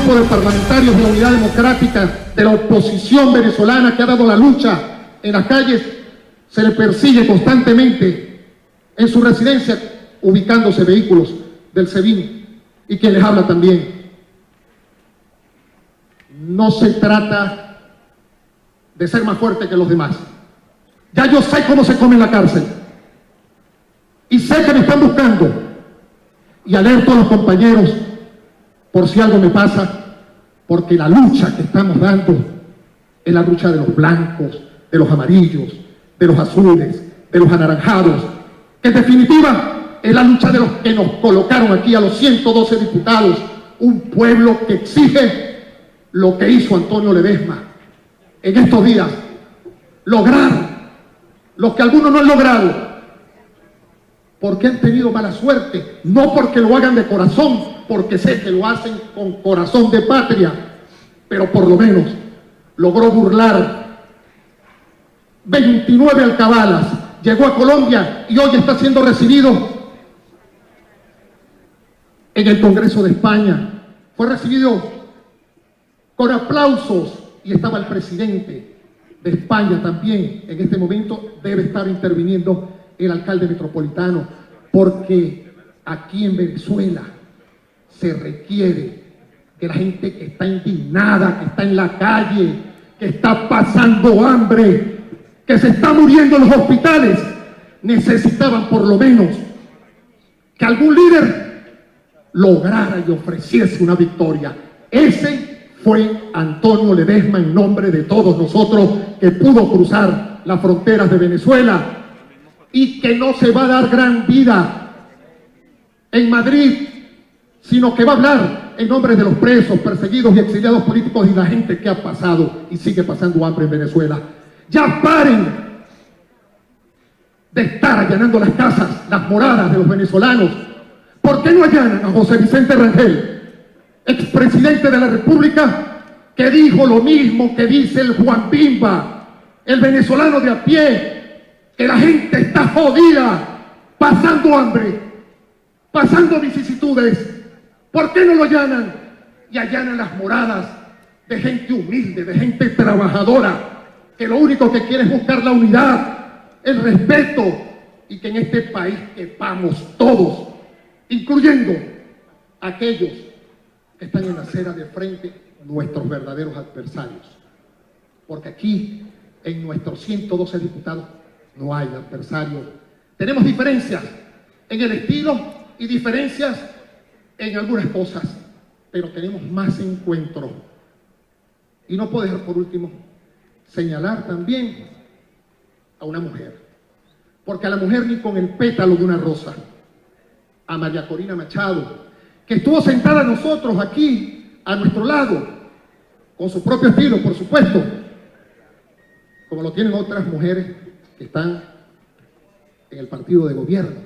grupo de parlamentarios de la Unidad Democrática de la oposición venezolana que ha dado la lucha en las calles, se le persigue constantemente en su residencia, ubicándose vehículos del SEBIN. Y quien les habla también. No se trata de ser más fuerte que los demás. Ya yo sé cómo se come en la cárcel. Y sé que me están buscando. Y alerto a los compañeros por si algo me pasa, porque la lucha que estamos dando es la lucha de los blancos, de los amarillos, de los azules, de los anaranjados, que en definitiva es la lucha de los que nos colocaron aquí a los 112 diputados, un pueblo que exige lo que hizo Antonio Ledesma en estos días, lograr lo que algunos no han logrado, porque han tenido mala suerte, no porque lo hagan de corazón, porque sé que lo hacen con corazón de patria, pero por lo menos logró burlar 29 alcabalas, llegó a Colombia y hoy está siendo recibido en el Congreso de España. Fue recibido con aplausos y estaba el presidente de España también. En este momento debe estar interviniendo el alcalde metropolitano, porque aquí en Venezuela se requiere que la gente que está indignada, que está en la calle, que está pasando hambre, que se está muriendo en los hospitales, necesitaban por lo menos que algún líder lograra y ofreciese una victoria. Ese fue Antonio Ledesma, en nombre de todos nosotros, que pudo cruzar las fronteras de Venezuela y que no se va a dar gran vida en Madrid, sino que va a hablar en nombre de los presos, perseguidos y exiliados políticos y la gente que ha pasado y sigue pasando hambre en Venezuela. Ya paren de estar allanando las casas, las moradas de los venezolanos. ¿Por qué no allanan a José Vicente Rangel, expresidente de la República, que dijo lo mismo que dice el Juan Bimba, el venezolano de a pie, que la gente está jodida, pasando hambre, pasando vicisitudes? ¿Por qué no lo allanan? Y allanan las moradas de gente humilde, de gente trabajadora, que lo único que quiere es buscar la unidad, el respeto, y que en este país quepamos todos, incluyendo aquellos que están en la acera de frente, nuestros verdaderos adversarios. Porque aquí, en nuestros 112 diputados, no hay adversarios. Tenemos diferencias en el estilo y diferencias en algunas cosas, pero tenemos más encuentros. Y no puedo dejar por último señalar también a una mujer, porque a la mujer ni con el pétalo de una rosa, a María Corina Machado, que estuvo sentada a nosotros aquí, a nuestro lado, con su propio estilo, por supuesto, como lo tienen otras mujeres que están en el partido de gobierno,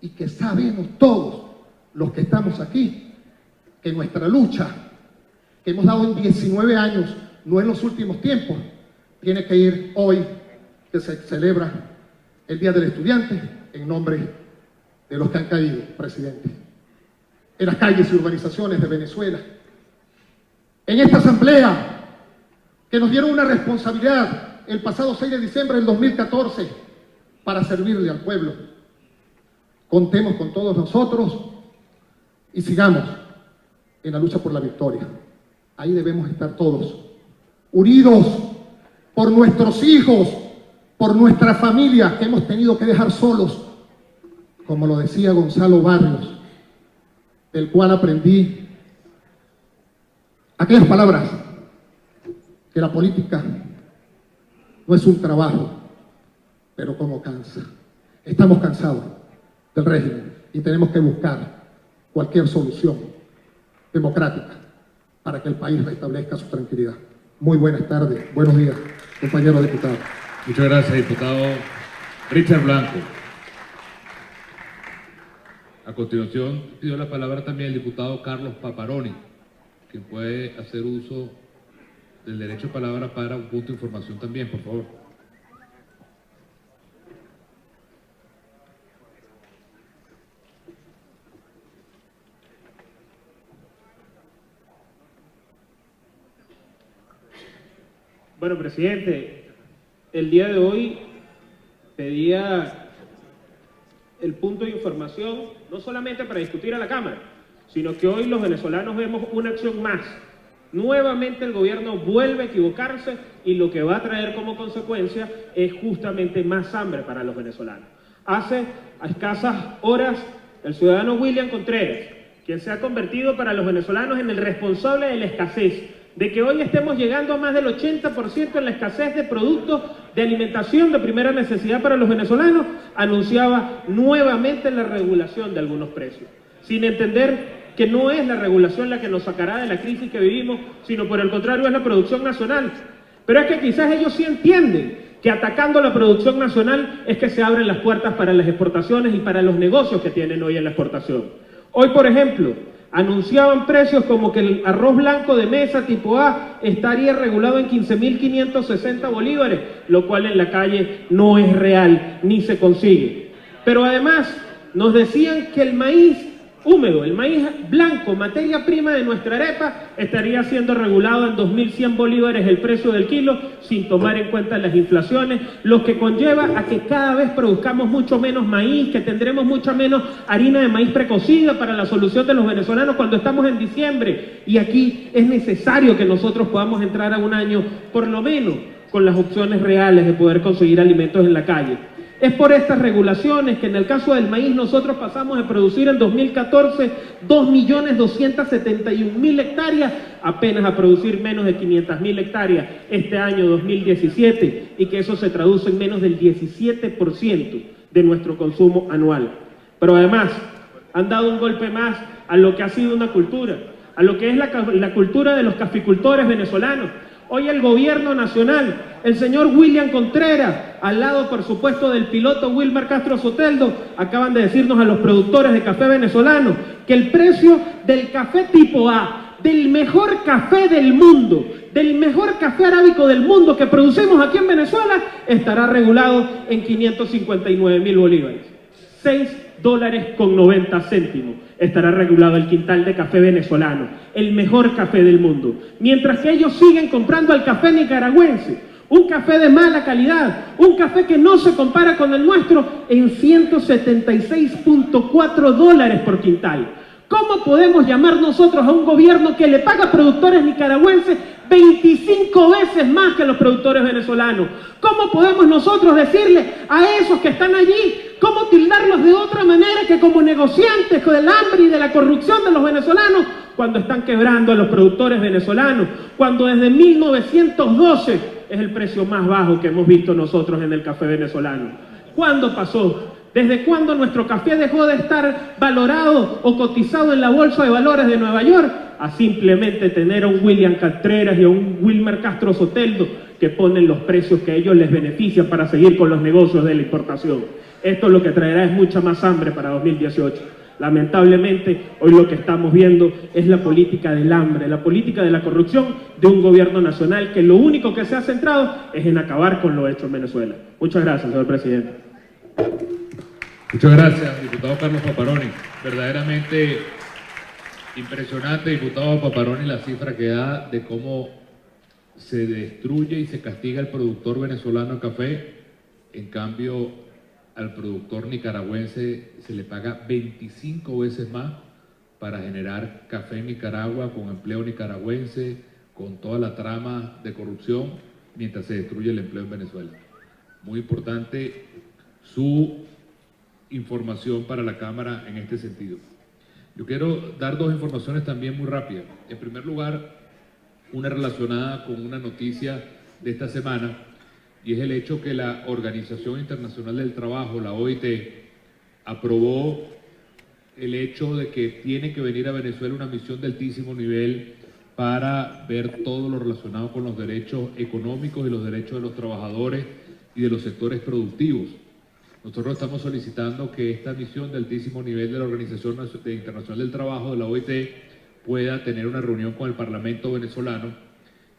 y que sabemos todos los que estamos aquí, que nuestra lucha, que hemos dado en 19 años, no en los últimos tiempos, tiene que ir hoy, que se celebra el Día del Estudiante, en nombre de los que han caído, presidente, en las calles y urbanizaciones de Venezuela. En esta asamblea, que nos dieron una responsabilidad el pasado 6 de diciembre del 2014 para servirle al pueblo. Contemos con todos nosotros y sigamos en la lucha por la victoria. Ahí debemos estar todos, unidos por nuestros hijos, por nuestra familia que hemos tenido que dejar solos, como lo decía Gonzalo Barrios, del cual aprendí aquellas palabras, que la política no es un trabajo, pero como cansa. Estamos cansados del régimen y tenemos que buscar cualquier solución democrática para que el país restablezca su tranquilidad. Muy buenas tardes, buenos días, compañeros diputados. Muchas gracias, diputado Richard Blanco. A continuación, pido la palabra también el diputado Carlos Paparoni, quien puede hacer uso del derecho de palabra para un punto de información también, por favor. Bueno, presidente, el día de hoy pedía el punto de información no solamente para discutir a la Cámara, sino que hoy los venezolanos vemos una acción más. Nuevamente el gobierno vuelve a equivocarse y lo que va a traer como consecuencia es justamente más hambre para los venezolanos. Hace a escasas horas el ciudadano William Contreras, quien se ha convertido para los venezolanos en el responsable de la escasez, de que hoy estemos llegando a más del 80% en la escasez de productos de alimentación de primera necesidad para los venezolanos, anunciaba nuevamente la regulación de algunos precios, sin entender que no es la regulación la que nos sacará de la crisis que vivimos, sino por el contrario es la producción nacional. Pero es que quizás ellos sí entienden que atacando la producción nacional es que se abren las puertas para las exportaciones y para los negocios que tienen hoy en la exportación. Hoy, por ejemplo, anunciaban precios como que el arroz blanco de mesa tipo A estaría regulado en 15.560 bolívares, lo cual en la calle no es real, ni se consigue. Pero además nos decían que el maíz húmedo, el maíz blanco, materia prima de nuestra arepa, estaría siendo regulado en 2.100 bolívares el precio del kilo, sin tomar en cuenta las inflaciones, lo que conlleva a que cada vez produzcamos mucho menos maíz, que tendremos mucha menos harina de maíz precocida para la solución de los venezolanos cuando estamos en diciembre. Y aquí es necesario que nosotros podamos entrar a un año, por lo menos, con las opciones reales de poder conseguir alimentos en la calle. Es por estas regulaciones que en el caso del maíz nosotros pasamos de producir en 2014 2.271.000 hectáreas apenas a producir menos de 500.000 hectáreas este año 2017 y que eso se traduce en menos del 17% de nuestro consumo anual. Pero además han dado un golpe más a lo que ha sido una cultura, a lo que es la cultura de los caficultores venezolanos. Hoy el gobierno nacional, el señor William Contreras, al lado por supuesto del piloto Wilmar Castro Soteldo, acaban de decirnos a los productores de café venezolano que el precio del café tipo A, del mejor café del mundo, del mejor café arábico del mundo que producimos aquí en Venezuela, estará regulado en 559.000 bolívares. $6.90 estará regulado el quintal de café venezolano, el mejor café del mundo. Mientras que ellos siguen comprando el café nicaragüense, un café de mala calidad, un café que no se compara con el nuestro, en $176.4 por quintal. ¿Cómo podemos llamar nosotros a un gobierno que le paga a productores nicaragüenses 25 veces más que a los productores venezolanos? ¿Cómo podemos nosotros decirle a esos que están allí, cómo tildarlos de otra manera que como negociantes del hambre y de la corrupción de los venezolanos, cuando están quebrando a los productores venezolanos, cuando desde 1912 es el precio más bajo que hemos visto nosotros en el café venezolano? ¿Cuándo pasó? ¿Desde cuándo nuestro café dejó de estar valorado o cotizado en la Bolsa de Valores de Nueva York a simplemente tener a un William Contreras y a un Wilmar Castro Soteldo que ponen los precios que a ellos les benefician para seguir con los negocios de la importación? Esto lo que traerá es mucha más hambre para 2018. Lamentablemente, hoy lo que estamos viendo es la política del hambre, la política de la corrupción de un gobierno nacional que lo único que se ha centrado es en acabar con lo hecho en Venezuela. Muchas gracias, señor presidente. Muchas gracias, diputado Carlos Paparoni. Verdaderamente impresionante, diputado Paparoni, la cifra que da de cómo se destruye y se castiga al productor venezolano de café. En cambio, al productor nicaragüense se le paga 25 veces más para generar café en Nicaragua, con empleo nicaragüense, con toda la trama de corrupción, mientras se destruye el empleo en Venezuela. Muy importante su información para la Cámara en este sentido. Yo quiero dar dos informaciones también muy rápidas. En primer lugar, una relacionada con una noticia de esta semana, y es el hecho que la Organización Internacional del Trabajo, la OIT, aprobó el hecho de que tiene que venir a Venezuela una misión de altísimo nivel para ver todo lo relacionado con los derechos económicos y los derechos de los trabajadores y de los sectores productivos. Nosotros estamos solicitando que esta misión de altísimo nivel de la Organización Internacional del Trabajo, de la OIT, pueda tener una reunión con el Parlamento venezolano,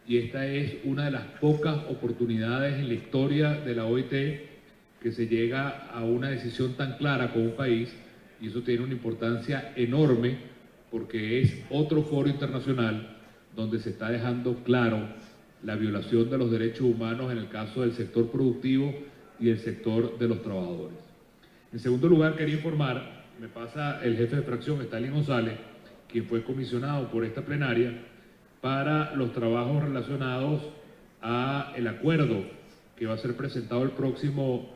y esta es una de las pocas oportunidades en la historia de la OIT que se llega a una decisión tan clara con un país, y eso tiene una importancia enorme porque es otro foro internacional donde se está dejando claro la violación de los derechos humanos en el caso del sector productivo y el sector de los trabajadores. En segundo lugar, quería informar, me pasa el jefe de fracción, Stalin González, quien fue comisionado por esta plenaria para los trabajos relacionados a el acuerdo que va a ser presentado el próximo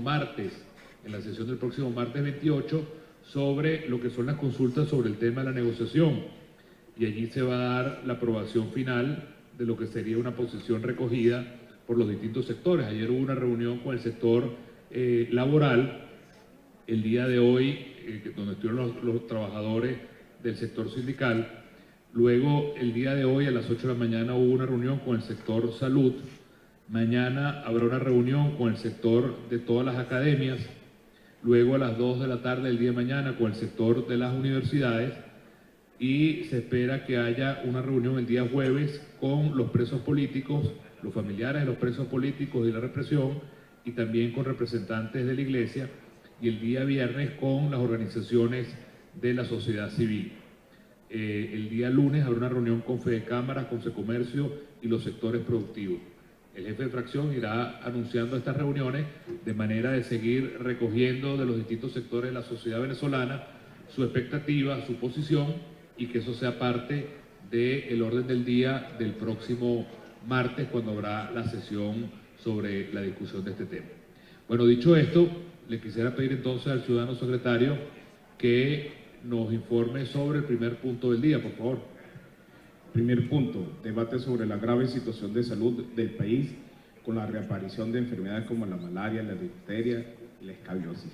martes, en la sesión del próximo martes 28, sobre lo que son las consultas sobre el tema de la negociación. Y allí se va a dar la aprobación final de lo que sería una posición recogida por los distintos sectores. Ayer hubo una reunión con el sector laboral, el día de hoy, donde estuvieron los trabajadores del sector sindical. Luego, el día de hoy, a las 8 de la mañana, hubo una reunión con el sector salud. Mañana habrá una reunión con el sector de todas las academias. Luego, a las 2 de la tarde del día de mañana, con el sector de las universidades. Y se espera que haya una reunión el día jueves con los presos políticos, los familiares de los presos políticos y la represión, y también con representantes de la Iglesia, y el día viernes con las organizaciones de la sociedad civil. El día lunes habrá una reunión con Fedecámaras, con Secomercio y los sectores productivos. El jefe de fracción irá anunciando estas reuniones de manera de seguir recogiendo de los distintos sectores de la sociedad venezolana su expectativa, su posición, y que eso sea parte del orden del día del próximo martes, cuando habrá la sesión sobre la discusión de este tema. Bueno, dicho esto, le quisiera pedir entonces al ciudadano secretario que nos informe sobre el primer punto del día, por favor. Primer punto, debate sobre la grave situación de salud del país con la reaparición de enfermedades como la malaria, la difteria y la escabiosis.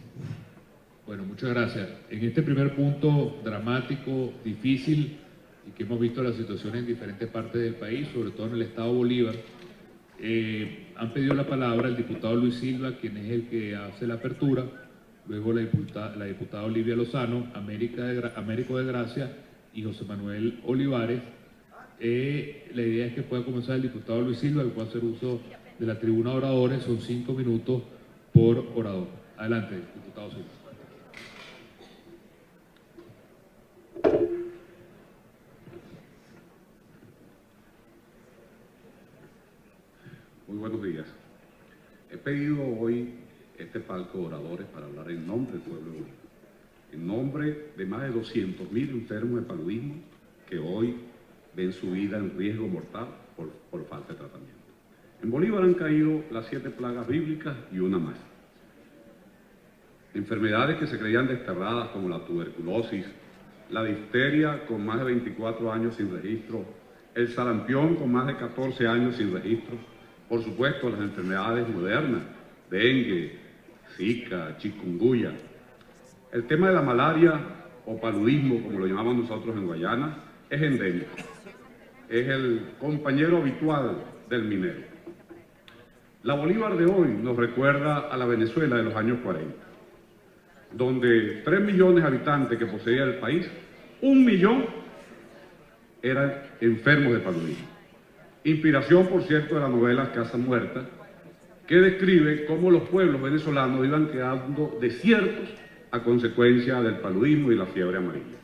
Bueno, muchas gracias. En este primer punto dramático, difícil, y que hemos visto la situación en diferentes partes del país, sobre todo en el estado Bolívar, han pedido la palabra el diputado Luis Silva, quien es el que hace la apertura, luego la diputada Olivia Lozano, Américo de Gracia y José Manuel Olivares. La idea es que pueda comenzar el diputado Luis Silva, que pueda hacer uso de la tribuna de oradores. Son 5 minutos por orador. Adelante, diputado Silva. Muy buenos días. He pedido hoy este palco de oradores para hablar en nombre del pueblo de Bolívar, en nombre de más de 200.000 enfermos de paludismo que hoy ven su vida en riesgo mortal por falta de tratamiento. En Bolívar han caído las 7 plagas bíblicas y una más. Enfermedades que se creían desterradas, como la tuberculosis, la difteria con más de 24 años sin registro, el sarampión con más de 14 años sin registro, por supuesto las enfermedades modernas, dengue, zika, chikungunya. El tema de la malaria o paludismo, como lo llamamos nosotros en Guayana, es endémico. Es el compañero habitual del minero. La Bolívar de hoy nos recuerda a la Venezuela de los años 40, donde 3 millones de habitantes que poseía el país, 1 millón eran enfermos de paludismo. Inspiración, por cierto, de la novela Casa Muerta, que describe cómo los pueblos venezolanos iban quedando desiertos a consecuencia del paludismo y la fiebre amarilla.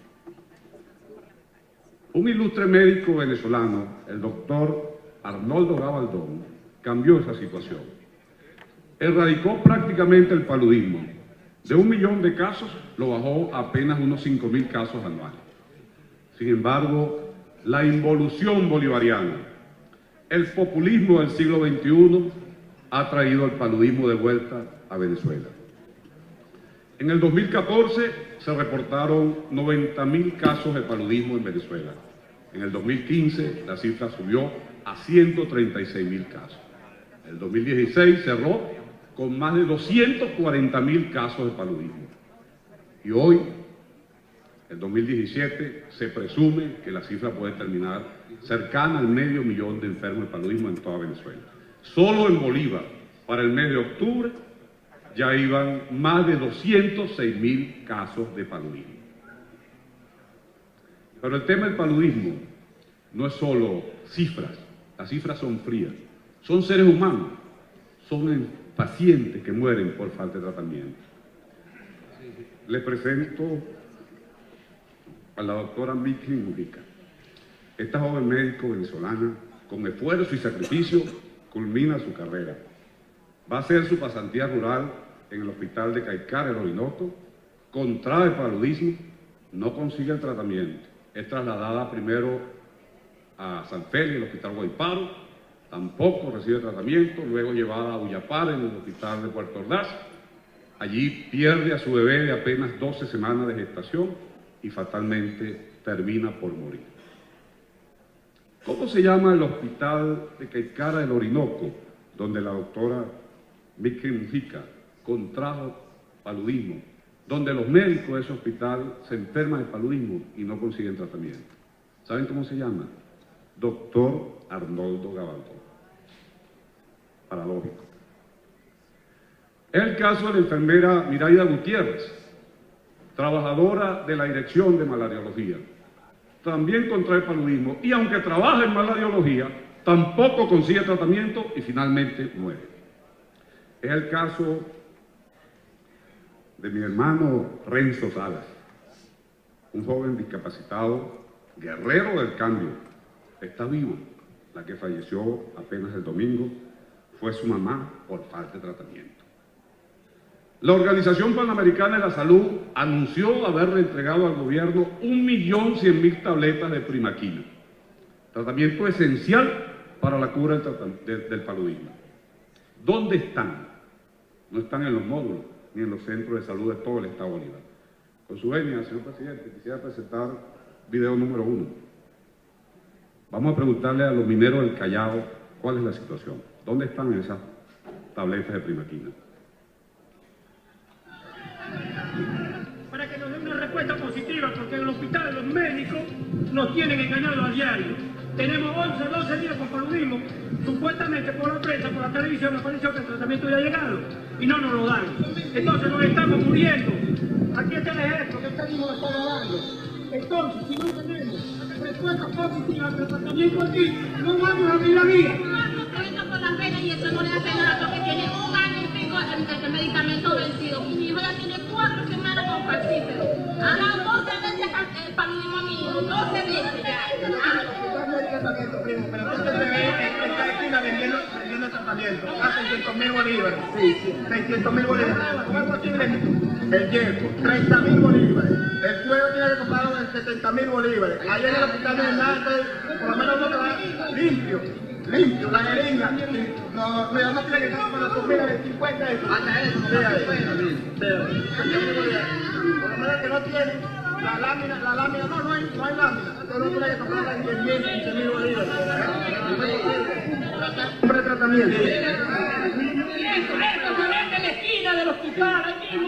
Un ilustre médico venezolano, el doctor Arnoldo Gabaldón, cambió esa situación. Erradicó prácticamente el paludismo. De 1 millón de casos, lo bajó a apenas unos 5.000 casos anuales. Sin embargo, la involución bolivariana, el populismo del siglo XXI ha traído el paludismo de vuelta a Venezuela. En el 2014 se reportaron 90.000 casos de paludismo en Venezuela. En el 2015 la cifra subió a 136.000 casos. El 2016 cerró con más de 240.000 casos de paludismo. Y hoy, el 2017, se presume que la cifra puede terminar cercana al medio millón de enfermos de paludismo en toda Venezuela. Solo en Bolívar, para el mes de octubre, ya iban más de 206.000 casos de paludismo. Pero el tema del paludismo no es solo cifras, las cifras son frías, son seres humanos, son pacientes que mueren por falta de tratamiento. Le presento a la doctora Miki Mujica. Esta joven médico venezolana con esfuerzo y sacrificio, culmina su carrera. Va a hacer su pasantía rural en el hospital de Caicara, el Orinoco, contrae paludismo, no consigue el tratamiento. Es trasladada primero a San Félix, el hospital Guayparo, tampoco recibe tratamiento, luego llevada a Ullapar, en el hospital de Puerto Ordaz. Allí pierde a su bebé de apenas 12 semanas de gestación y fatalmente termina por morir. ¿Cómo se llama el hospital de Caicara del Orinoco, donde la doctora Vicky Mujica contrajo paludismo, donde los médicos de ese hospital se enferman de paludismo y no consiguen tratamiento? ¿Saben cómo se llama? Doctor Arnoldo Gabaldón. Paradójico. Es el caso de la enfermera Miraida Gutiérrez, trabajadora de la Dirección de Malariología. También contrae paludismo y aunque trabaja en malariología, tampoco consigue tratamiento y finalmente muere. Es el caso de mi hermano Renzo Salas, un joven discapacitado, guerrero del cambio. Está vivo. La que falleció apenas el domingo fue su mamá por falta de tratamiento. La Organización Panamericana de la Salud anunció haberle entregado al gobierno 1.100.000 tabletas de primaquina, tratamiento esencial para la cura del paludismo. ¿Dónde están? No están en los módulos ni en los centros de salud de todo el Estado Bolívar. Con su venia, señor presidente, quisiera presentar video número 1. Vamos a preguntarle a los mineros del Callao cuál es la situación. ¿Dónde están esas tabletas de primaquina? Para que nos den una respuesta positiva, porque en el hospital los médicos nos tienen engañados a diario. Tenemos 11 o 12 días con paludismo, supuestamente por la prensa, por la televisión, apareció que el tratamiento ya ha llegado y no nos lo dan. Entonces nos estamos muriendo. Aquí está el ejemplo que este mismo lo está dando. Entonces, si no tenemos respuesta positiva al tratamiento aquí, no vamos a abrir la vía. Por las venas y eso no le hace nada porque tiene un año y pico el medicamento vencido. Mi hijo ya tiene 4 semanas con falcífero. Haga 12 veces el paludismo a mi hijo, 12 veces ya. Pero entonces se ve en cada esquina vendiendo tratamiento a 600.000 bolívares. 600.000 bolívares. ¿Cómo es posible? El yerco, 30.000 bolívares. El suelo tiene que comprarlo en 70.000 bolívares. Ahí en el hospital de Hernández, por lo menos uno que va limpio, la jeringa. No tiene que estar con la comida de 50 eso. Hasta eso. Por lo menos que no tiene la lámina, no hay lámina. Entonces no tiene que comprarla en 10.000, 15.000 bolívares. Hombre de tratamiento. Esto se vende en la esquina del hospital, ahí mismo.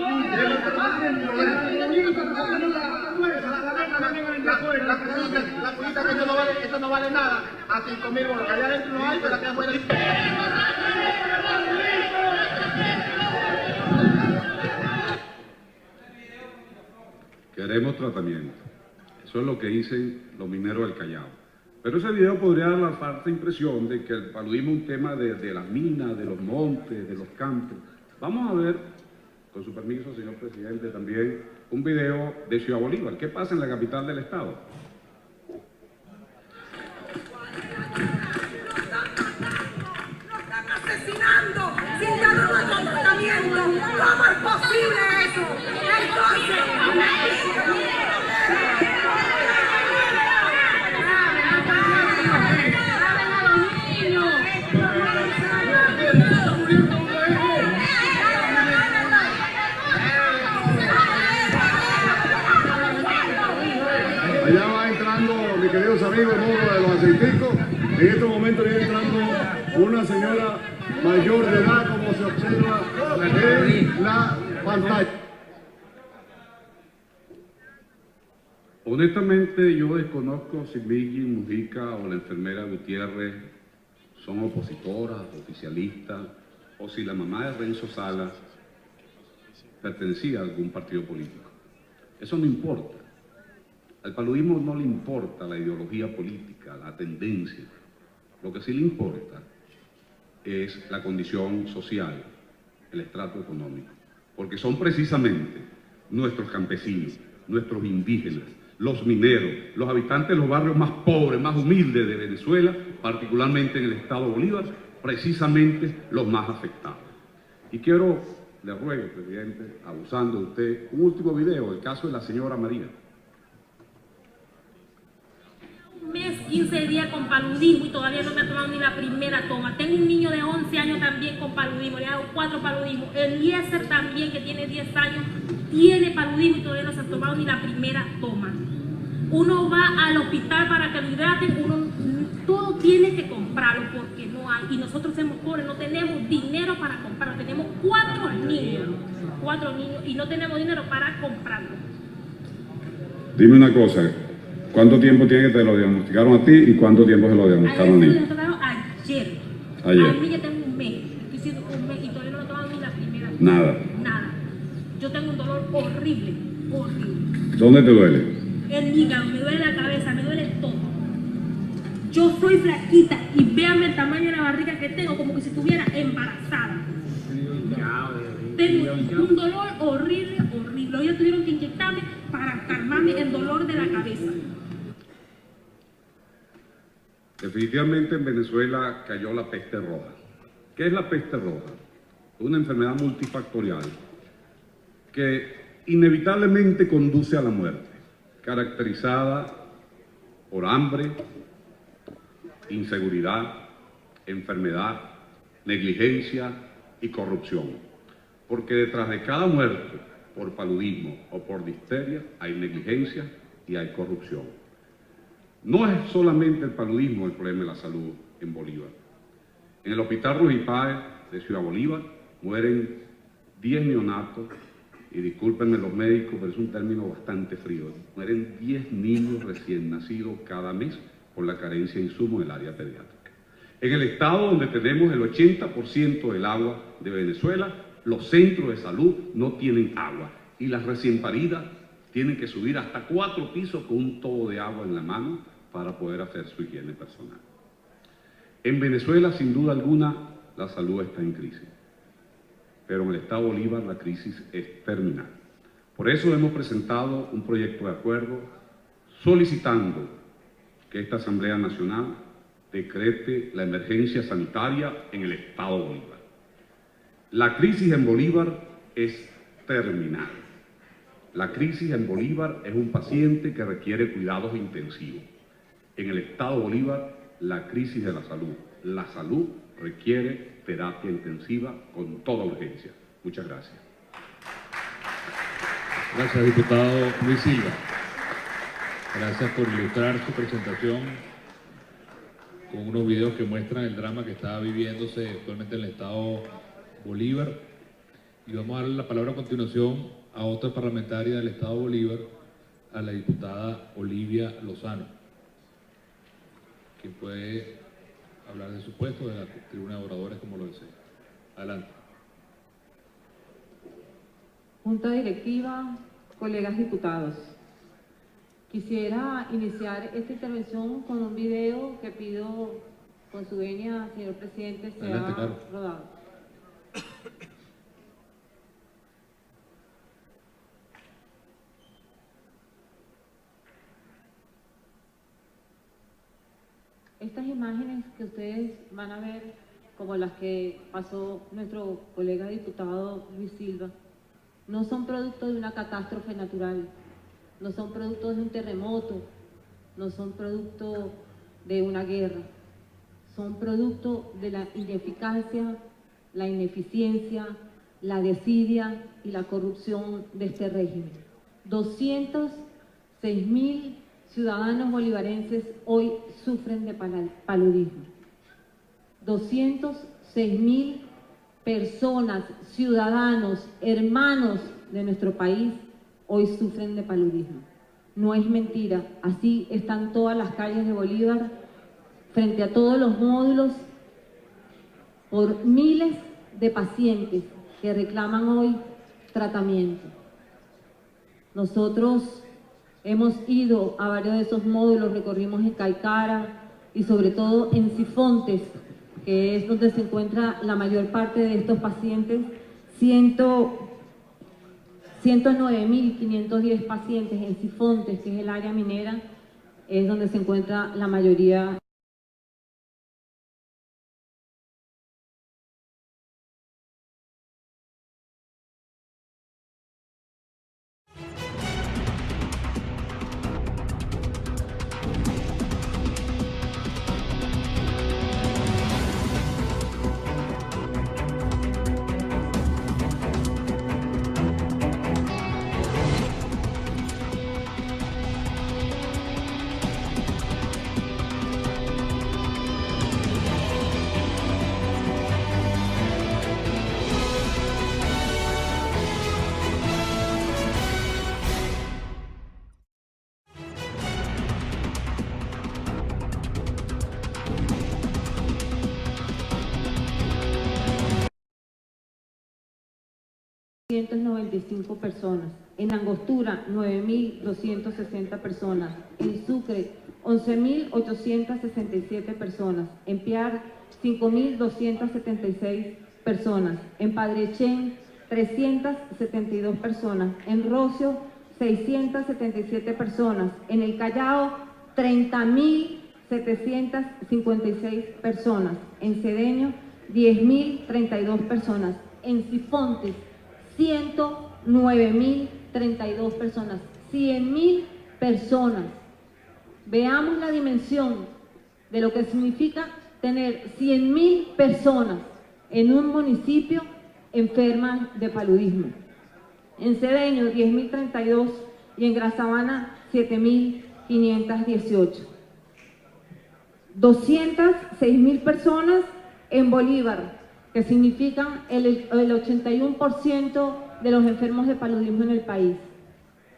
La cosita que esto no vale nada a 5.000 bolívares. Allá adentro no hay, pero aquí afuera hay. Queremos tratamiento. Eso es lo que dicen los mineros del Callao. Pero ese video podría dar la falsa impresión de que el paludismo es un tema de las minas, de los montes, de los campos. Vamos a ver, con su permiso, señor presidente, también un video de Ciudad Bolívar. ¿Qué pasa en la capital del estado? ¡Nos están asesinando sin darnos el tratamiento! ¿Cómo es posible eso? Entonces, allá va entrando, mis queridos amigos, el modo de los aceiticos. En este momento viene entrando una señora mayor de edad, como se observa en la pantalla. Honestamente, yo desconozco si Vicky Mujica o la enfermera Gutiérrez son opositoras, oficialistas, o si la mamá de Renzo Salas pertenecía a algún partido político. Eso no importa. Al paludismo no le importa la ideología política, la tendencia. Lo que sí le importa es la condición social, el estrato económico, porque son precisamente nuestros campesinos, nuestros indígenas, los mineros, los habitantes de los barrios más pobres, más humildes de Venezuela, particularmente en el estado Bolívar, precisamente los más afectados. Y quiero, le ruego, presidente, abusando de usted, un último video, el caso de la señora María. Un mes, 15 días con paludismo y todavía no me ha tomado ni la primera toma. Tengo un niño de 11 años también con paludismo, le he dado 4 paludismos. Eliezer también, que tiene 10 años, tiene paludismo y todavía no se ha tomado ni la primera toma. Uno va al hospital para que lo hidraten, uno todo tiene que comprarlo porque no hay. Y nosotros somos pobres, no tenemos dinero para comprarlo. Tenemos 4 niños y no tenemos dinero para comprarlo. Dime una cosa, ¿cuánto tiempo tiene que te lo diagnosticaron a ti y cuánto tiempo se lo diagnosticaron a mí? mí? Se lo diagnosticaron ayer. A mí ya tengo un mes y todavía no he tomado ni la primera. Nada. Yo tengo un dolor horrible. ¿Dónde te duele? El hígado, me duele la cabeza, me duele todo. Yo soy flaquita y véanme el tamaño de la barriga que tengo, como que si estuviera embarazada. Tengo un dolor horrible. Ellos tuvieron que inyectarme para calmarme el dolor de la cabeza. Definitivamente en Venezuela cayó la peste roja. ¿Qué es la peste roja? Una enfermedad multifactorial que inevitablemente conduce a la muerte, caracterizada por hambre, inseguridad, enfermedad, negligencia y corrupción. Porque detrás de cada muerte por paludismo o por difteria hay negligencia y hay corrupción. No es solamente el paludismo el problema de la salud en Bolívar. En el Hospital Ruiz Páez de Ciudad Bolívar mueren 10 neonatos, y discúlpenme los médicos, pero es un término bastante frío, mueren 10 niños recién nacidos cada mes por la carencia de insumos en el área pediátrica. En el estado donde tenemos el 80% del agua de Venezuela, los centros de salud no tienen agua y las recién paridas tienen que subir hasta 4 pisos con un tobo de agua en la mano para poder hacer su higiene personal. En Venezuela, sin duda alguna, la salud está en crisis. Pero en el estado Bolívar la crisis es terminal. Por eso hemos presentado un proyecto de acuerdo solicitando que esta Asamblea Nacional decrete la emergencia sanitaria en el estado Bolívar. La crisis en Bolívar es terminal. La crisis en Bolívar es un paciente que requiere cuidados intensivos. En el estado Bolívar, la crisis de la salud. La salud requiere terapia intensiva con toda urgencia. Muchas gracias. Gracias, diputado Luis Silva. Gracias por ilustrar su presentación con unos videos que muestran el drama que está viviéndose actualmente en el estado Bolívar. Y vamos a darle la palabra a continuación a otra parlamentaria del estado Bolívar, a la diputada Olivia Lozano, quien puede hablar de su puesto de la tribuna de oradores como lo desea. Adelante. Junta directiva, colegas diputados. Quisiera iniciar esta intervención con un video que pido con su venia, señor presidente, sea rodado. Estas imágenes que ustedes van a ver, como las que pasó nuestro colega diputado Luis Silva, no son producto de una catástrofe natural, no son producto de un terremoto, no son producto de una guerra, son producto de la ineficacia, la ineficiencia, la desidia y la corrupción de este régimen. 206.000 ciudadanos bolivarenses hoy sufren de paludismo. 206.000 personas, ciudadanos, hermanos de nuestro país hoy sufren de paludismo. No es mentira, así están todas las calles de Bolívar, frente a todos los módulos, por miles de pacientes que reclaman hoy tratamiento. Nosotros hemos ido a varios de esos módulos, recorrimos en Caicara y sobre todo en Sifontes, que es donde se encuentra la mayor parte de estos pacientes. 100 109.510 pacientes en Sifontes, que es el área minera, es donde se encuentra la mayoría. personas, en Angostura 9.260 personas, en Sucre 11.867 personas, en Piar 5.276 personas, en Padrechén 372 personas, en Rocio 677 personas, en el Callao 30.756 personas, en Cedeño 10.032 personas, en Sifontes 109.032 personas, 100.000 personas. Veamos la dimensión de lo que significa tener 100.000 personas en un municipio enfermas de paludismo. En Cedeño 10.032 y en Gran Sabana 7.518. 206.000 personas en Bolívar, que significan el 81% de los enfermos de paludismo en el país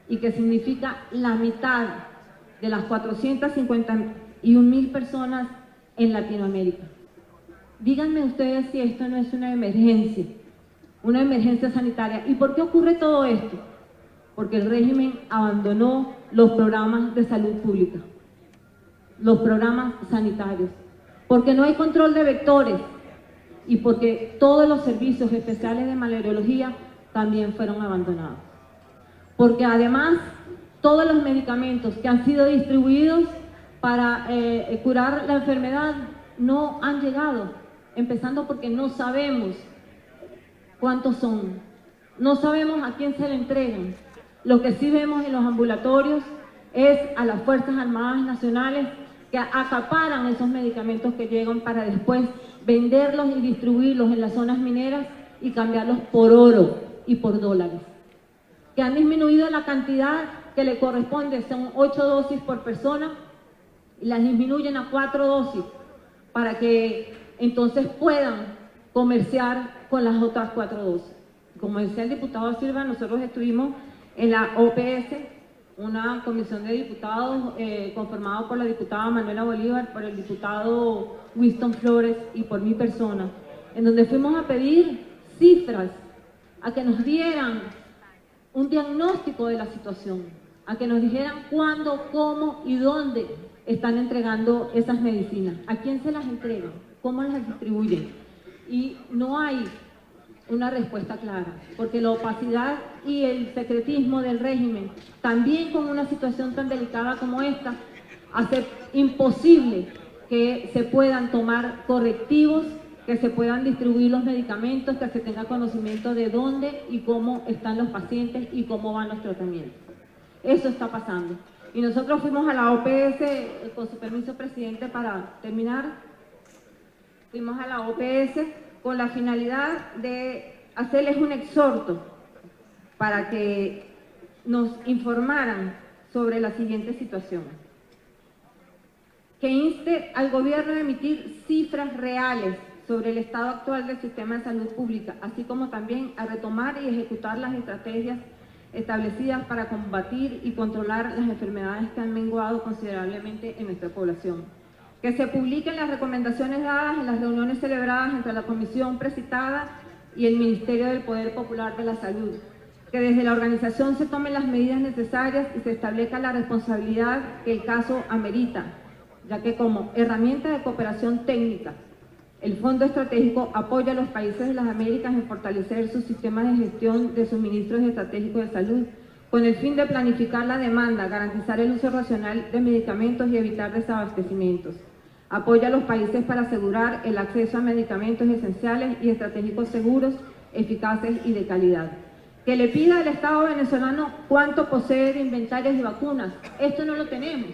y que significa la mitad de las 451.000 personas en Latinoamérica. Díganme ustedes si esto no es una emergencia sanitaria. ¿Y por qué ocurre todo esto? Porque el régimen abandonó los programas de salud pública, los programas sanitarios, porque no hay control de vectores y porque todos los servicios especiales de malariología también fueron abandonados. Porque además todos los medicamentos que han sido distribuidos para curar la enfermedad no han llegado, empezando porque no sabemos cuántos son, no sabemos a quién se le entregan. Lo que sí vemos en los ambulatorios es a las Fuerzas Armadas Nacionales que acaparan esos medicamentos que llegan para después venderlos y distribuirlos en las zonas mineras y cambiarlos por oro y por dólares. Que han disminuido la cantidad que le corresponde, son 8 dosis por persona, y las disminuyen a 4 dosis para que entonces puedan comerciar con las otras 4 dosis. Como decía el diputado Silva, nosotros estuvimos en la OPS, una comisión de diputados conformada por la diputada Manuela Bolívar, por el diputado Winston Flores y por mi persona, en donde fuimos a pedir cifras, a que nos dieran un diagnóstico de la situación, a que nos dijeran cuándo, cómo y dónde están entregando esas medicinas, a quién se las entregan, cómo las distribuyen. Y no hay una respuesta clara, porque la opacidad y el secretismo del régimen, también con una situación tan delicada como esta, hace imposible que se puedan tomar correctivos, que se puedan distribuir los medicamentos, que se tenga conocimiento de dónde y cómo están los pacientes y cómo van los tratamientos. Eso está pasando. Y nosotros fuimos a la OPS, con su permiso, presidente, para terminar, fuimos a la OPS con la finalidad de hacerles un exhorto para que nos informaran sobre la siguiente situación. Que inste al gobierno a emitir cifras reales sobre el estado actual del sistema de salud pública, así como también a retomar y ejecutar las estrategias establecidas para combatir y controlar las enfermedades que han menguado considerablemente en nuestra población. Que se publiquen las recomendaciones dadas en las reuniones celebradas entre la comisión precitada y el Ministerio del Poder Popular de la Salud. Que desde la organización se tomen las medidas necesarias y se establezca la responsabilidad que el caso amerita, ya que como herramienta de cooperación técnica El Fondo Estratégico apoya a los países de las Américas en fortalecer sus sistemas de gestión de suministros estratégicos de salud, con el fin de planificar la demanda, garantizar el uso racional de medicamentos y evitar desabastecimientos. Apoya a los países para asegurar el acceso a medicamentos esenciales y estratégicos seguros, eficaces y de calidad. Que le pida al Estado venezolano cuánto posee de inventarios de vacunas. Esto no lo tenemos.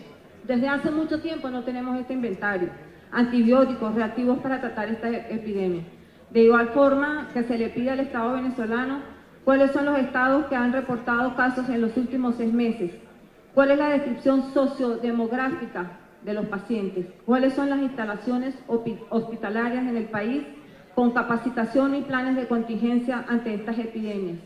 Desde hace mucho tiempo no tenemos este inventario. Antibióticos, reactivos para tratar esta epidemia. De igual forma, que se le pide al Estado venezolano cuáles son los estados que han reportado casos en los últimos 6 meses, cuál es la descripción sociodemográfica de los pacientes, cuáles son las instalaciones hospitalarias en el país con capacitación y planes de contingencia ante estas epidemias,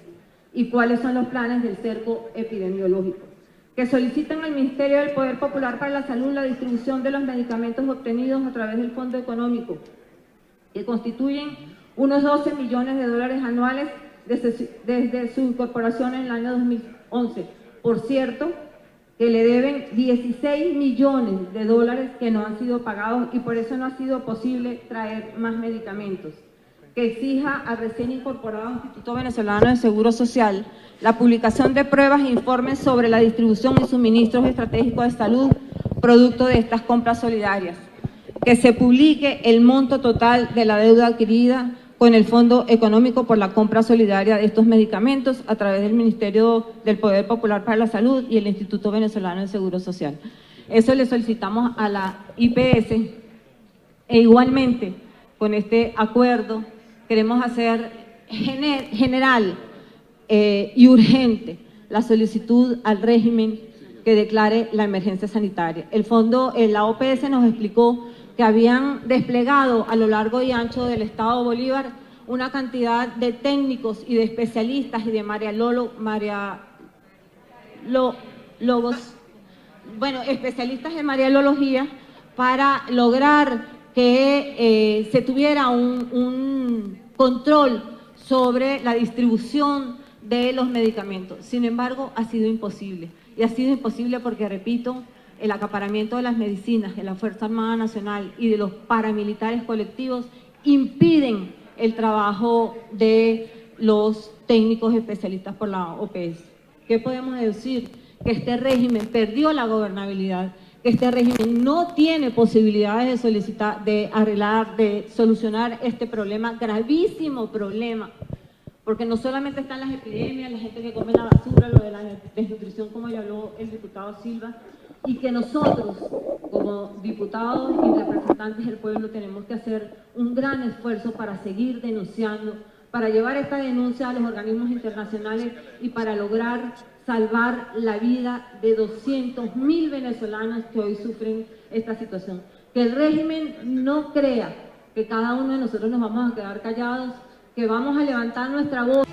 y cuáles son los planes del cerco epidemiológico. Que solicitan al Ministerio del Poder Popular para la Salud la distribución de los medicamentos obtenidos a través del Fondo Económico, que constituyen unos 12 millones de dólares anuales desde su incorporación en el año 2011. Por cierto, que le deben 16 millones de dólares que no han sido pagados y por eso no ha sido posible traer más medicamentos. Que exija al recién incorporado Instituto Venezolano de Seguro Social la publicación de pruebas e informes sobre la distribución y suministros estratégicos de salud producto de estas compras solidarias. Que se publique el monto total de la deuda adquirida con el Fondo Económico por la compra solidaria de estos medicamentos a través del Ministerio del Poder Popular para la Salud y el Instituto Venezolano de Seguro Social. Eso le solicitamos a la IPS e igualmente con este acuerdo queremos hacer general y urgente la solicitud al régimen que declare la emergencia sanitaria. La OPS nos explicó que habían desplegado a lo largo y ancho del Estado Bolívar una cantidad de técnicos y de especialistas y de especialistas de mariología para lograr que se tuviera un control sobre la distribución de los medicamentos. Sin embargo, ha sido imposible. Y ha sido imposible porque, repito, el acaparamiento de las medicinas de la Fuerza Armada Nacional y de los paramilitares colectivos impiden el trabajo de los técnicos especialistas por la OPS. ¿Qué podemos decir? Que este régimen perdió la gobernabilidad, que este régimen no tiene posibilidades de solicitar, de arreglar, de solucionar este problema, gravísimo problema, porque no solamente están las epidemias, la gente que come la basura, lo de la desnutrición, como ya habló el diputado Silva, y que nosotros, como diputados y representantes del pueblo, tenemos que hacer un gran esfuerzo para seguir denunciando, para llevar esta denuncia a los organismos internacionales y para lograr salvar la vida de 200.000 venezolanos que hoy sufren esta situación. Que el régimen no crea que cada uno de nosotros nos vamos a quedar callados, que vamos a levantar nuestra voz.